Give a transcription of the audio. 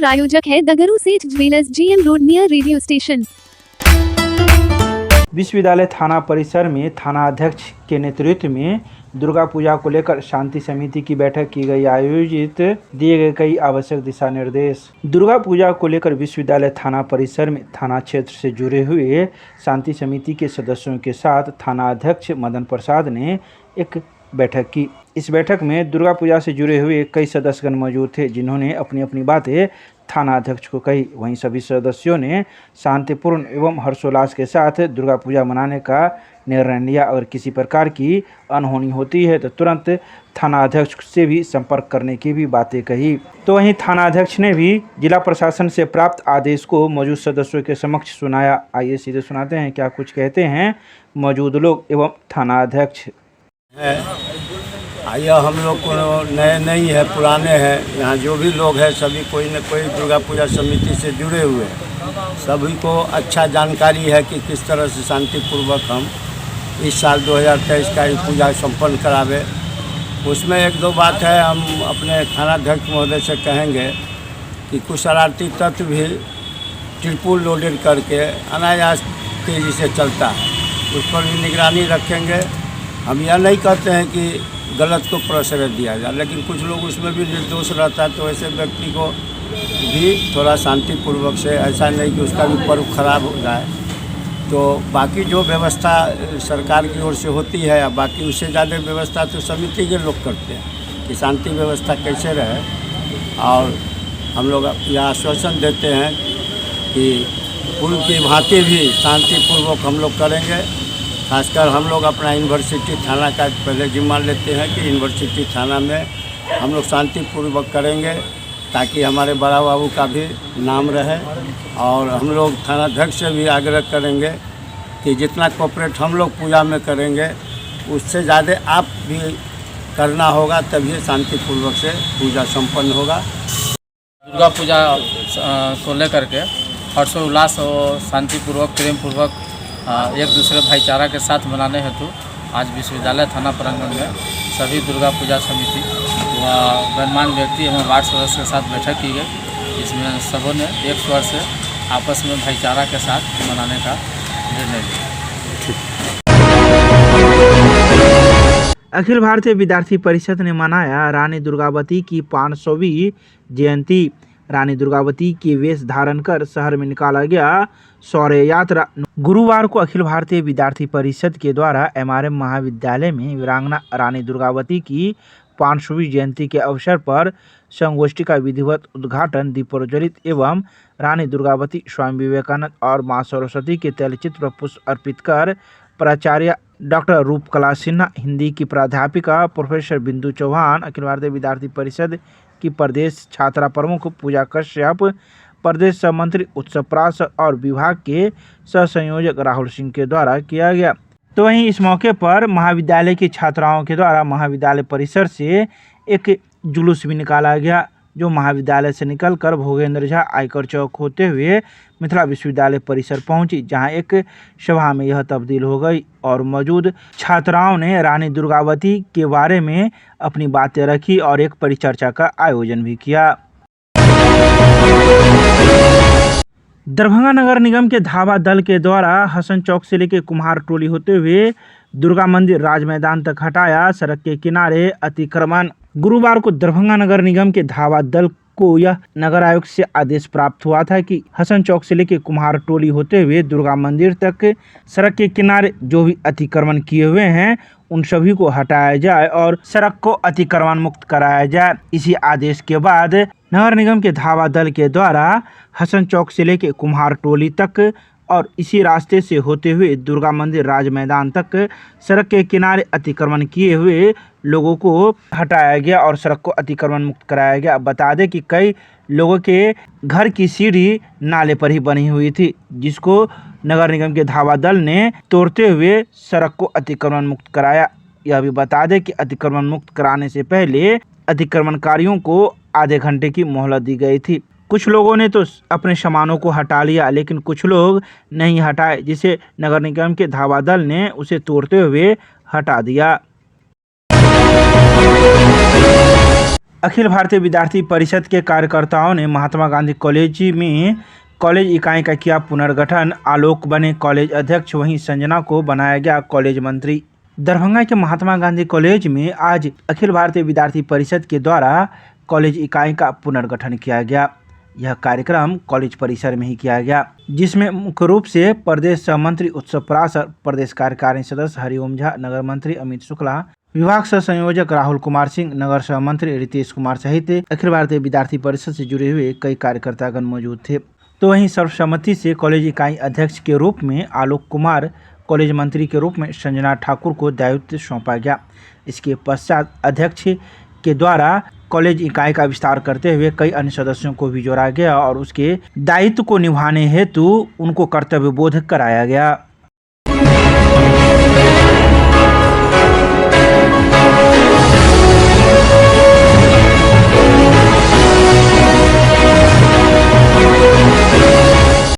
प्रायोजक है द गुरु सेठ jewellers, GM road, near radio station. विश्वविद्यालय थाना परिसर में थानाध्यक्ष के नेतृत्व में दुर्गा पूजा को लेकर शांति समिति की बैठक की गई। आयोजित दिए गए कई आवश्यक दिशा निर्देश। दुर्गा पूजा को लेकर विश्वविद्यालय थाना परिसर में थाना क्षेत्र से जुड़े हुए शांति समिति के सदस्यों के साथ थानाध्यक्ष मदन प्रसाद ने एक बैठक की। इस बैठक में दुर्गा पूजा से जुड़े हुए कई सदस्यगण मौजूद थे, जिन्होंने अपनी अपनी बातें थाना अध्यक्ष को कही। वहीं सभी सदस्यों ने शांतिपूर्ण एवं हर्षोल्लास के साथ दुर्गा पूजा मनाने का निर्णय लिया। अगर किसी प्रकार की अनहोनी होती है तो तुरंत थाना अध्यक्ष से भी संपर्क करने की भी बातें कही। तो वहीं थाना अध्यक्ष ने भी जिला प्रशासन से प्राप्त आदेश को मौजूद सदस्यों के समक्ष सुनाया। आइए सीधे सुनाते हैं क्या कुछ कहते हैं मौजूद लोग एवं थाना अध्यक्ष। यह हम लोग को नए नहीं है, पुराने हैं। यहाँ जो भी लोग हैं सभी कोई न कोई दुर्गा पूजा समिति से जुड़े हुए हैं। सभी को अच्छा जानकारी है कि किस तरह से शांतिपूर्वक हम इस साल 2023 का पूजा संपन्न करावे। उसमें एक दो बात है, हम अपने थानाध्यक्ष महोदय से कहेंगे कि कुछ शरारती तत्व भी ट्रिपुल लोडेड करके अनायास तेज़ी से चलता है, उस पर भी निगरानी रखेंगे। हम यह नहीं कहते हैं कि गलत को प्रश्रय दिया जाए, लेकिन कुछ लोग उसमें भी निर्दोष रहता है, तो ऐसे व्यक्ति को भी थोड़ा शांतिपूर्वक से, ऐसा नहीं कि उसका भी पर्व खराब हो जाए। तो बाकी जो व्यवस्था सरकार की ओर से होती है, या बाकी उससे ज़्यादा व्यवस्था तो समिति के लोग करते हैं कि शांति व्यवस्था कैसे रहे। और हम लोग यह आश्वासन देते हैं कि पुल की भांति भी शांतिपूर्वक हम लोग करेंगे। खासकर हम लोग अपना यूनिवर्सिटी थाना का पहले जिम्मा लेते हैं कि यूनिवर्सिटी थाना में हम लोग शांतिपूर्वक करेंगे, ताकि हमारे बड़ा बाबू का भी नाम रहे। और हम लोग थानाध्यक्ष से भी आग्रह करेंगे कि जितना कोऑपरेट हम लोग पूजा में करेंगे, उससे ज़्यादा आप भी करना होगा, तभी शांतिपूर्वक से पूजा संपन्न होगा। दुर्गा पूजा को लेकर के हर्षोल्लास और शांतिपूर्वक प्रेमपूर्वक एक दूसरे भाईचारा के साथ मनाने हेतु आज विश्वविद्यालय थाना प्रांगण में सभी दुर्गा पूजा समिति व गणमान्य व्यक्ति एवं वार्ड सदस्य के साथ बैठक की गई। इसमें सबों ने एक स्वर से आपस में भाईचारा के साथ मनाने का निर्णय लिया। अखिल भारतीय विद्यार्थी परिषद ने मनाया रानी दुर्गावती की 500वीं जयंती। रानी दुर्गावती के वेश धारण कर शहर में निकाला गया शौर्य यात्रा। गुरुवार को अखिल भारतीय विद्यार्थी परिषद के द्वारा MRM महाविद्यालय में वीरांगना रानी दुर्गावती की 500वीं जयंती के अवसर पर संगोष्ठी का विधिवत उद्घाटन, दीप प्रज्वलित एवं रानी दुर्गावती, स्वामी विवेकानंद और मां सरस्वती के तैलचित्र पर पुष्प अर्पित कर प्राचार्य डॉक्टर रूपकला सिन्हा, हिंदी की प्राध्यापिका प्रोफेसर बिंदु चौहान, अखिल भारतीय विद्यार्थी परिषद की प्रदेश छात्रा प्रमुख पूजा कश्यप, प्रदेश सह मंत्री उत्सव प्रास और विभाग के सह संयोजक राहुल सिंह के द्वारा किया गया। तो वहीं इस मौके पर महाविद्यालय की छात्राओं के द्वारा महाविद्यालय परिसर से एक जुलूस भी निकाला गया, जो महाविद्यालय से निकलकर भोगेंद्र झा आयकर चौक होते हुए मिथिला विश्वविद्यालय परिसर पहुंची, जहां एक सभा में यह तब्दील हो गई और मौजूद छात्राओं ने रानी दुर्गावती के बारे में अपनी बातें रखी और एक परिचर्चा का आयोजन भी किया। दरभंगा नगर निगम के धावा दल के द्वारा हसन चौक से लेकर कुम्हार टोली होते हुए दुर्गा मंदिर राज मैदान तक हटाया सड़क के किनारे अतिक्रमण। गुरुवार को दरभंगा नगर निगम के धावा दल को यह नगर आयुक्त से आदेश प्राप्त हुआ था कि हसन चौक से लेकर कुम्हार टोली होते हुए दुर्गा मंदिर तक सड़क के किनारे जो भी अतिक्रमण किए हुए हैं उन सभी को हटाया जाए और सड़क को अतिक्रमण मुक्त कराया जाए। इसी आदेश के बाद नगर निगम के धावा दल के द्वारा हसन चौक से लेकर कुम्हार टोली तक और इसी रास्ते से होते हुए दुर्गा मंदिर राज मैदान तक सड़क के किनारे अतिक्रमण किए हुए लोगों को हटाया गया और सड़क को अतिक्रमण मुक्त कराया गया। बता दें कि कई लोगों के घर की सीढ़ी नाले पर ही बनी हुई थी, जिसको नगर निगम के धावा दल ने तोड़ते हुए सड़क को अतिक्रमण मुक्त कराया। यह भी बता दें कि अतिक्रमण मुक्त कराने से पहले अतिक्रमणकारियों को आधे घंटे की मोहलत दी गई थी। कुछ लोगों ने तो अपने सामानों को हटा लिया, लेकिन कुछ लोग नहीं हटाए, जिसे नगर निगम के धावा दल ने उसे तोड़ते हुए हटा दिया। अखिल भारतीय विद्यार्थी परिषद के कार्यकर्ताओं ने महात्मा गांधी कॉलेज में कॉलेज इकाई का किया पुनर्गठन। आलोक बने कॉलेज अध्यक्ष, वहीं संजना को बनाया गया कॉलेज मंत्री। दरभंगा के महात्मा गांधी कॉलेज में आज अखिल भारतीय विद्यार्थी परिषद के द्वारा कॉलेज इकाई का पुनर्गठन किया गया। यह कार्यक्रम कॉलेज परिसर में ही किया गया, जिसमें मुख्य रूप से प्रदेश सह मंत्री उत्सव पराशर, प्रदेश कार्यकारिणी सदस्य हरिओम झा, नगर मंत्री अमित शुक्ला, विभाग सह संयोजक राहुल कुमार सिंह, नगर सह मंत्री रितेश कुमार सहित अखिल भारतीय विद्यार्थी परिषद से जुड़े हुए कई कार्यकर्तागण मौजूद थे। तो वहीं सर्वसम्मति से कॉलेज इकाई अध्यक्ष के रूप में आलोक कुमार, कॉलेज मंत्री के रूप में संजना ठाकुर को दायित्व सौंपा गया। इसके पश्चात अध्यक्ष के द्वारा कॉलेज इकाई का विस्तार करते हुए कई अन्य सदस्यों को भी जोड़ा गया और उसके दायित्व को निभाने हेतु उनको कर्तव्य बोध कराया गया।